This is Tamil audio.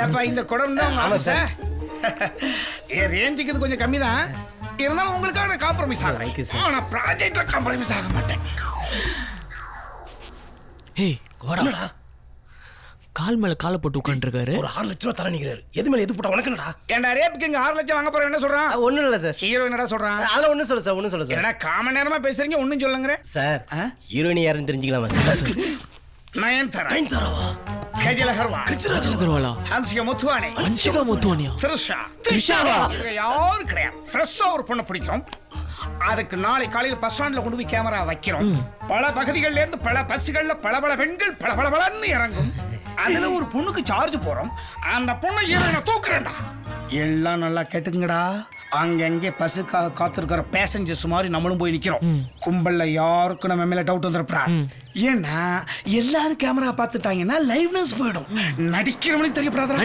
ஏப்பா இந்த குடம் தான் உங்க ஆசை. என் ரேஞ்சுக்கு இது கொஞ்சம் கம்மி தான், இருந்தாலும் உங்களுக்காக காம்ப்ரமைஸ் ஆகிறேன். நான் ப்ராஜெக்ட்ல காம்ப்ரமைஸ் ஆக மாட்டேன். ஏய் வாடா, கால் மேல காலை போட்டு உட்காந்துருக்காரு. ஒரு 6 லட்சம் ரூபா தர நிக்கிறாரு. எது மேல எது போட்டா உனக்கு என்னடா? ஏன்டா ரேப்புக்கு இங்க 6 லட்சம் வாங்க போறேன் என்ன சொல்றான்? ஒண்ணும் இல்ல சார். ஹீரோ என்னடா சொல்றான்? அதெல்லாம் ஒண்ணும் சொல்ல சார், ஒண்ணும் சொல்ல சார். என்னடா காமன் நேரமா பேசுறீங்க, ஒண்ணும் சொல்லுங்கற சார் ஹீரோயின் யாருன்னு தெரிஞ்சுக்கலாமா சார்? நயன்தாராவா, கஜல் அகர்வால், கஜராஜ் அகர்வாலா, ஹன்சிகா முத்துவானி, அன்ஷிகா முத்துவானியா, த்ரிஷாவா, யாரும் கிடையாது. ஃப்ரெஷ்ஷா ஒரு பொண்ணு பிடிக்கும், அதுக்கு நாளை காலையில் பஸ் ஸ்டாண்ட்ல கொண்டு போய் கேமரா வைக்கிறோம். பல பகுதிகள்ல இருந்து பல பஸ்கள்ல பல பெண்கள் பளபளன்னு இறங்கும். அதுல ஒரு பொண்ணுக்கு சார்ஜ் போறோம். அந்த பொண்ணை ஹீரோயினை தூக்குறேன்டா. எல்லாம் நல்லா கேட்டுங்கடா. அங்கங்கே பஸ்ஸுக்காக காத்திருக்கிற பேசஞ்சர்ஸ் மாதிரி நம்மளும் போய் நிக்கிறோம். கும்பல்ல யாருக்கும் நம்ம மேல டவுட் வந்துருப்பா. ஏன்னா எல்லாரும் கேமரா பார்த்துட்டாங்கன்னா லைவ்னஸ் போயிடும். நடிக்கிறவனுக்கு தெரியப்படாத.